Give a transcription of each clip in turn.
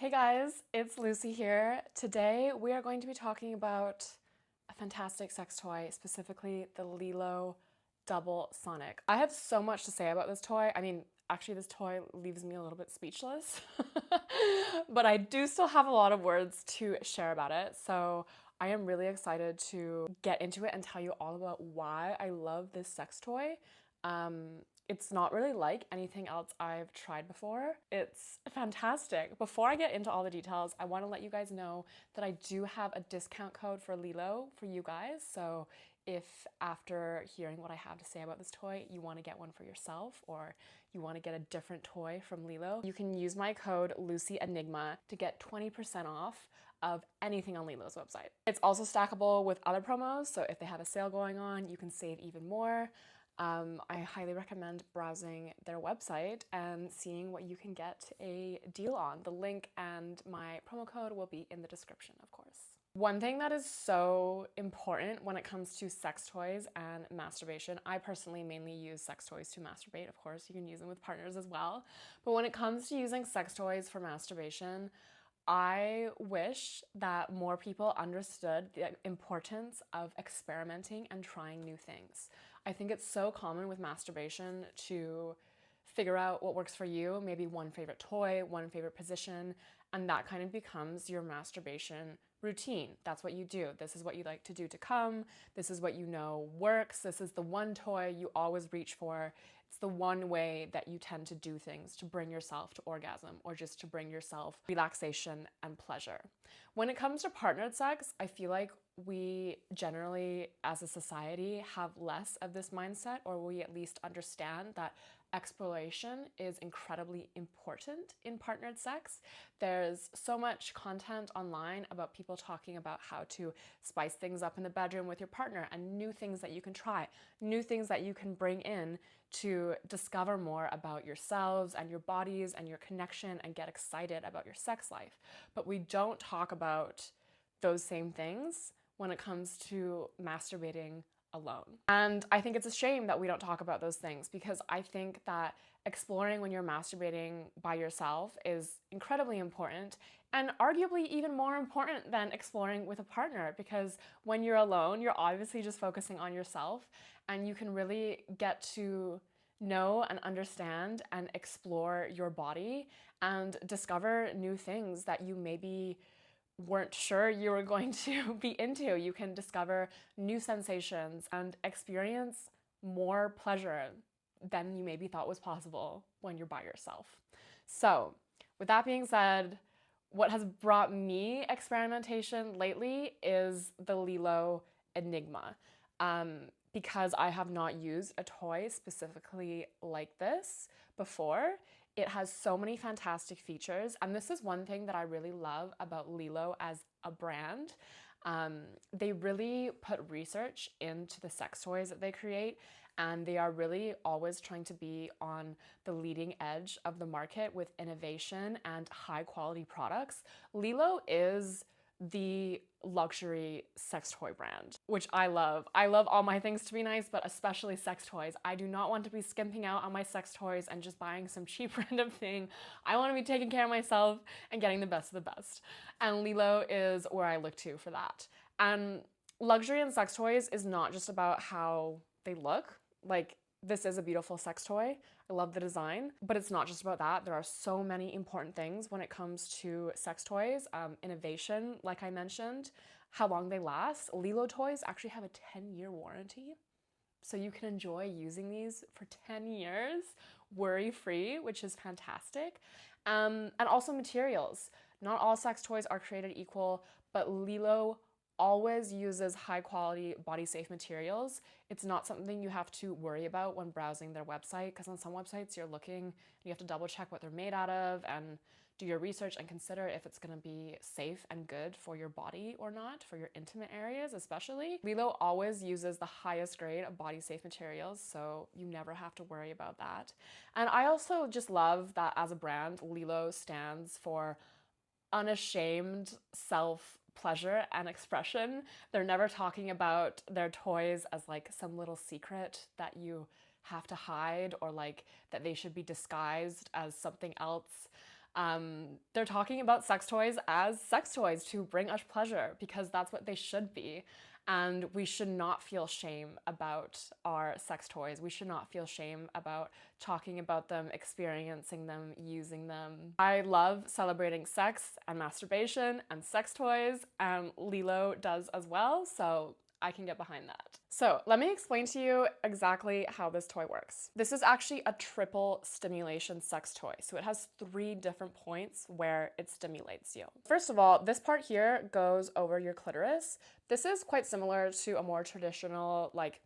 Hey guys, it's Lucy here. Today we are going to be talking about a fantastic sex toy, specifically the Lelo Double Sonic. I have so much to say about this toy. Actually this toy leaves me a little bit speechless, but I do still have a lot of words to share about it. So I am really excited to get into it and tell you all about why I love this sex toy. It's not really like anything else I've tried before. It's fantastic. Before I get into all the details, I want to let you guys know that I do have a discount code for Lelo for you guys. So if after hearing what I have to say about this toy, you want to get one for yourself or you want to get a different toy from Lelo, you can use my code Lelo Enigma to get 20% off of anything on Lelo's website. It's also stackable with other promos, so if they have a sale going on, you can save even more. I highly recommend browsing their website and seeing what you can get a deal on. The link and my promo code will be in the description, of course. One thing that is so important when it comes to sex toys and masturbation, I personally mainly use sex toys to masturbate. Of course, you can use them with partners as well. But when it comes to using sex toys for masturbation, I wish that more people understood the importance of experimenting and trying new things. I think it's so common with masturbation to figure out what works for you, maybe one favorite toy, one favorite position, and that kind of becomes your masturbation routine. That's what you do. This is what you like to do to come. This is what you know works. This is the one toy you always reach for. It's the one way that you tend to do things to bring yourself to orgasm or just to bring yourself relaxation and pleasure. When it comes to partnered sex, I feel like we generally, as a society, have less of this mindset, or we at least understand that exploration is incredibly important in partnered sex. There's so much content online about people talking about how to spice things up in the bedroom with your partner and new things that you can try, new things that you can bring in to discover more about yourselves and your bodies and your connection and get excited about your sex life. But we don't talk about those same things when it comes to masturbating alone. And I think it's a shame that we don't talk about those things, because I think that exploring when you're masturbating by yourself is incredibly important, and arguably even more important than exploring with a partner, because when you're alone, you're obviously just focusing on yourself and you can really get to know and understand and explore your body and discover new things that you maybe weren't sure you were going to be into. You can discover new sensations and experience more pleasure than you maybe thought was possible when you're by yourself. So, with that being said, what has brought me experimentation lately is the Lelo Enigma. Because I have not used a toy specifically like this before. It has so many fantastic features, and this is one thing that I really love about Lelo as a brand. They really put research into the sex toys that they create, and they are really always trying to be on the leading edge of the market with innovation and high quality products. Lelo is the luxury sex toy brand, which I love. I love all my things to be nice, but especially sex toys. I do not want to be skimping out on my sex toys and just buying some cheap random thing. I want to be taking care of myself and getting the best of the best. And Lelo is where I look to for that. And luxury in sex toys is not just about how they look. Like, this is a beautiful sex toy. I love the design, but it's not just about that. There are so many important things when it comes to sex toys. Innovation, like I mentioned, how long they last. Lelo toys actually have a 10-year warranty. So you can enjoy using these for 10 years, worry-free, which is fantastic. And also materials. Not all sex toys are created equal, but Lelo always uses high quality body safe materials. It's not something you have to worry about when browsing their website, because on some websites you're looking and you have to double check what they're made out of and do your research and consider if it's going to be safe and good for your body or not, for your intimate areas especially. Lelo always uses the highest grade of body safe materials, so you never have to worry about that. And I also just love that as a brand, Lelo stands for unashamed self-pleasure and expression. They're never talking about their toys as like some little secret that you have to hide, or like that they should be disguised as something else. They're talking about sex toys as sex toys to bring us pleasure because that's what they should be. And we should not feel shame about our sex toys. We should not feel shame about talking about them, experiencing them, using them. I love celebrating sex and masturbation and sex toys, and Lelo does as well, so I can get behind that. So let me explain to you exactly how this toy works. This is actually a triple stimulation sex toy. So it has 3 different points where it stimulates you. First of all, this part here goes over your clitoris. This is quite similar to a more traditional like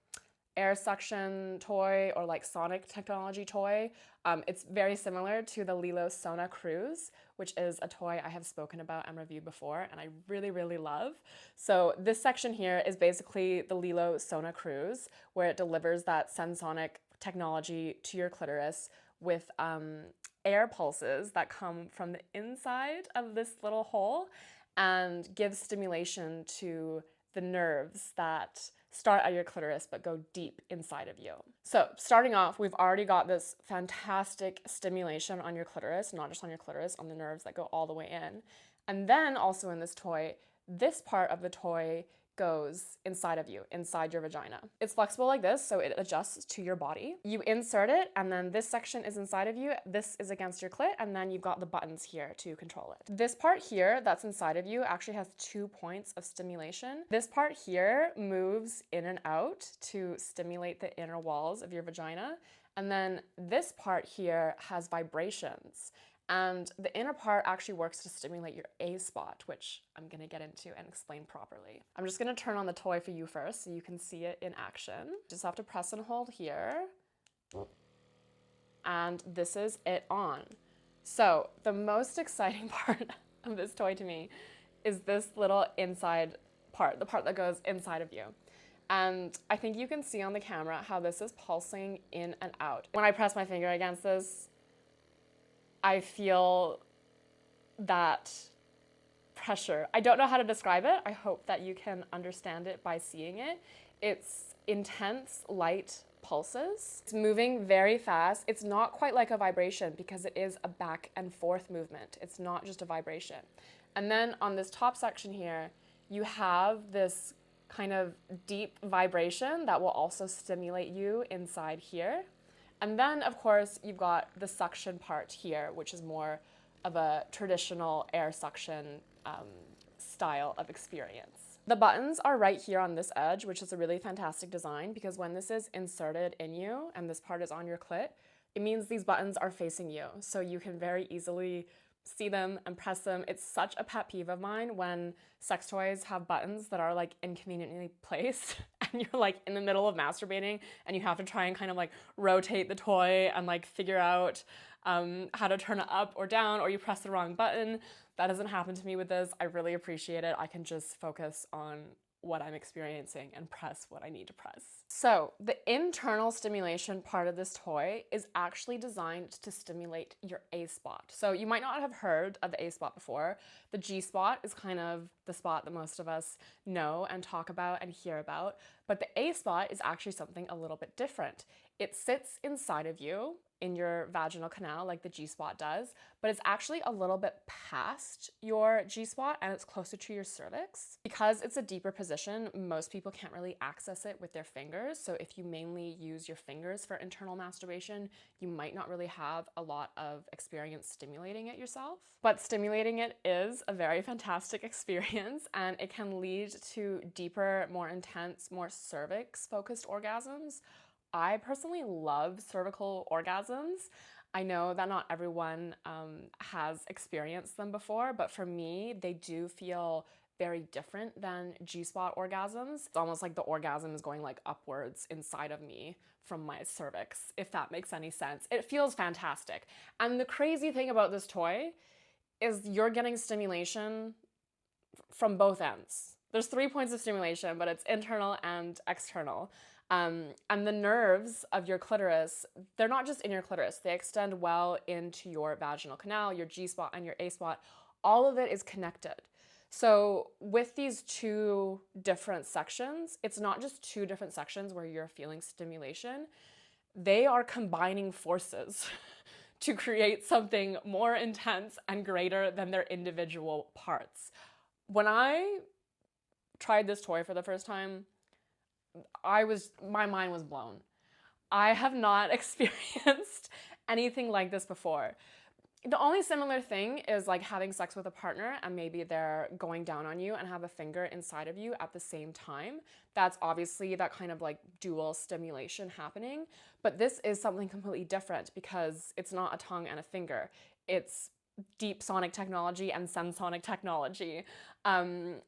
air suction toy or like sonic technology toy. It's very similar to the Lelo Sona Cruise, which is a toy I have spoken about and reviewed before and I really, really love. So this section here is basically the Lelo Sona Cruise, where it delivers that sensonic technology to your clitoris with air pulses that come from the inside of this little hole and gives stimulation to the nerves that start at your clitoris but go deep inside of you. So starting off, we've already got this fantastic stimulation on your clitoris, not just on your clitoris, on the nerves that go all the way in. And then also in this toy, this part of the toy goes inside of you, inside your vagina. It's flexible like this, so it adjusts to your body. You insert it, and then this section is inside of you, this is against your clit, and then you've got the buttons here to control it. This part here that's inside of you actually has 2 points of stimulation. This part here moves in and out to stimulate the inner walls of your vagina, and then this part here has vibrations. And the inner part actually works to stimulate your A spot, which I'm gonna get into and explain properly. I'm just gonna turn on the toy for you first so you can see it in action. Just have to press and hold here. And this is it on. So the most exciting part of this toy to me is this little inside part, the part that goes inside of you. And I think you can see on the camera how this is pulsing in and out. When I press my finger against this, I feel that pressure. I don't know how to describe it. I hope that you can understand it by seeing it. It's intense light pulses. It's moving very fast. It's not quite like a vibration because it is a back and forth movement. It's not just a vibration. And then on this top section here, you have this kind of deep vibration that will also stimulate you inside here. And then, of course, you've got the suction part here, which is more of a traditional air suction style of experience. The buttons are right here on this edge, which is a really fantastic design because when this is inserted in you and this part is on your clit, it means these buttons are facing you. So you can very easily see them and press them. It's such a pet peeve of mine when sex toys have buttons that are like inconveniently placed and you're like in the middle of masturbating and you have to try and kind of like rotate the toy and like figure out how to turn it up or down, or you press the wrong button. That doesn't happen to me with this. I really appreciate it. I can just focus on what I'm experiencing and press what I need to press. So the internal stimulation part of this toy is actually designed to stimulate your A spot. So you might not have heard of the A spot before. The G spot is kind of the spot that most of us know and talk about and hear about, but the A spot is actually something a little bit different. It sits inside of you in your vaginal canal like the G-spot does, but it's actually a little bit past your G-spot and it's closer to your cervix. Because it's a deeper position, most people can't really access it with their fingers, so if you mainly use your fingers for internal masturbation, you might not really have a lot of experience stimulating it yourself. But stimulating it is a very fantastic experience and it can lead to deeper, more intense, more cervix-focused orgasms. I personally love cervical orgasms. I know that not everyone has experienced them before, but for me, they do feel very different than G-spot orgasms. It's almost like the orgasm is going like upwards inside of me from my cervix, if that makes any sense. It feels fantastic. And the crazy thing about this toy is you're getting stimulation from both ends. There's 3 points of stimulation, but it's internal and external. And the nerves of your clitoris, they're not just in your clitoris, they extend well into your vaginal canal, your G-spot and your A-spot. All of it is connected. So with these 2 different sections, it's not just 2 different sections where you're feeling stimulation, they are combining forces to create something more intense and greater than their individual parts. When I tried this toy for the first time, my mind was blown. I have not experienced anything like this before. The only similar thing is like having sex with a partner and maybe they're going down on you and have a finger inside of you at the same time. That's obviously that kind of like dual stimulation happening. But this is something completely different because it's not a tongue and a finger. It's deep sonic technology and sensonic technology,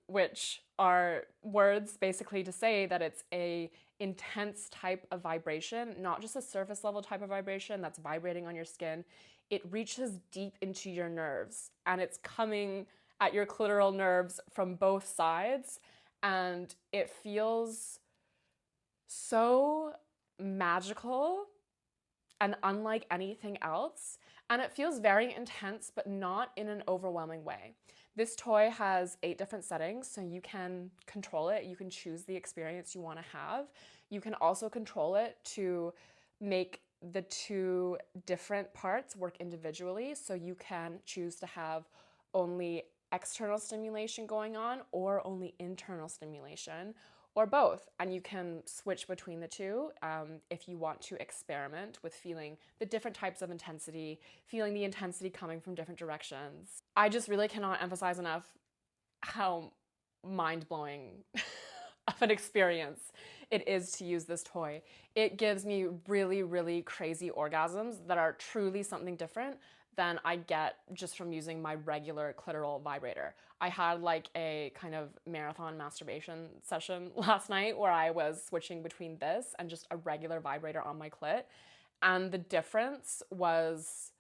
which are words basically to say that it's a intense type of vibration, not just a surface level type of vibration that's vibrating on your skin. It reaches deep into your nerves and it's coming at your clitoral nerves from both sides, and it feels so magical and unlike anything else, and it feels very intense but not in an overwhelming way. This toy has 8 different settings, so you can control it. You can choose the experience you want to have. You can also control it to make the 2 different parts work individually, so you can choose to have only external stimulation going on or only internal stimulation, or both, and you can switch between the 2 if you want to experiment with feeling the different types of intensity, feeling the intensity coming from different directions. I just really cannot emphasize enough how mind-blowing of an experience it is to use this toy. It gives me really, really crazy orgasms that are truly something different than I get just from using my regular clitoral vibrator. I had like a kind of marathon masturbation session last night where I was switching between this and just a regular vibrator on my clit, and the difference was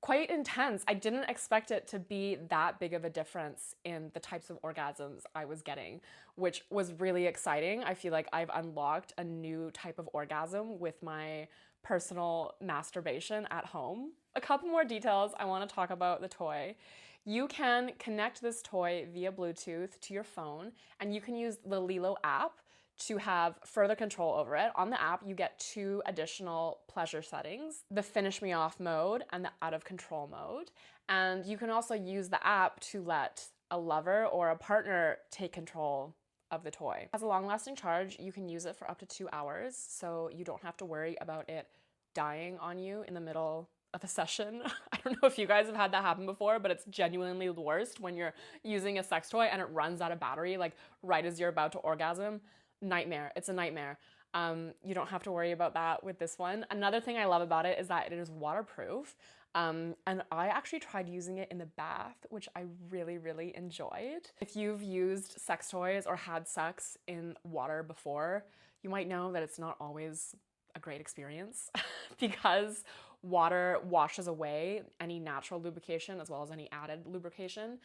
quite intense. I didn't expect it to be that big of a difference in the types of orgasms I was getting, which was really exciting. I feel like I've unlocked a new type of orgasm with my personal masturbation at home. A couple more details I want to talk about the toy. You can connect this toy via Bluetooth to your phone, and you can use the Lelo app to have further control over it. On the app, you get 2 additional pleasure settings, the finish me off mode and the out of control mode. And you can also use the app to let a lover or a partner take control of the toy. It has a long-lasting charge. You can use it for up to 2 hours, so you don't have to worry about it dying on you in the middle of a session. I don't know if you guys have had that happen before, but it's genuinely the worst when you're using a sex toy and it runs out of battery like right as you're about to orgasm. Nightmare. It's a nightmare. You don't have to worry about that with this one. Another thing I love about it is that it is waterproof. And I actually tried using it in the bath, which I really, really enjoyed. If you've used sex toys or had sex in water before, you might know that it's not always a great experience because water washes away any natural lubrication as well as any added lubrication.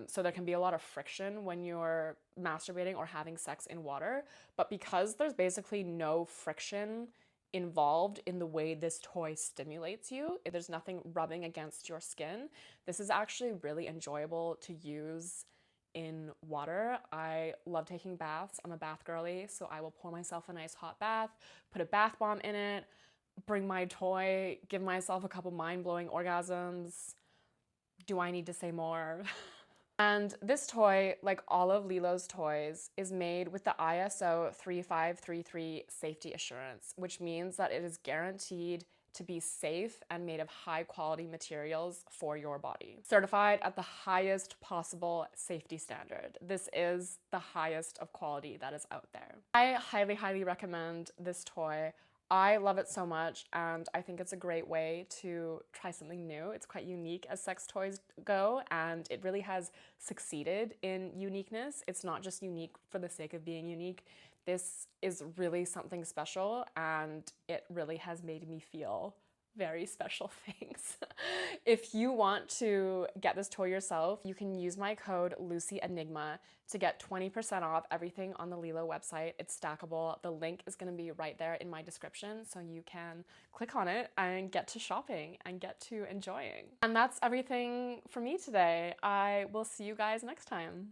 So there can be a lot of friction when you're masturbating or having sex in water, but because there's basically no friction involved in the way this toy stimulates you, there's nothing rubbing against your skin, this is actually really enjoyable to use in water. I love taking baths. I'm a bath girly, so I will pour myself a nice hot bath, put a bath bomb in it, bring my toy, give myself a couple mind-blowing orgasms. Do I need to say more? And this toy, like all of Lelo's toys, is made with the ISO 3533 safety assurance, which means that it is guaranteed to be safe and made of high quality materials for your body. Certified at the highest possible safety standard. This is the highest of quality that is out there. I highly, highly recommend this toy. I love it so much, and I think it's a great way to try something new. It's quite unique as sex toys go, and it really has succeeded in uniqueness. It's not just unique for the sake of being unique. This is really something special, and it really has made me feel very special things. If you want to get this toy yourself, you can use my code Lelo Enigma to get 20% off everything on the Lelo website. It's stackable. The link is going to be right there in my description, so you can click on it and get to shopping and get to enjoying. And that's everything for me today. I will see you guys next time.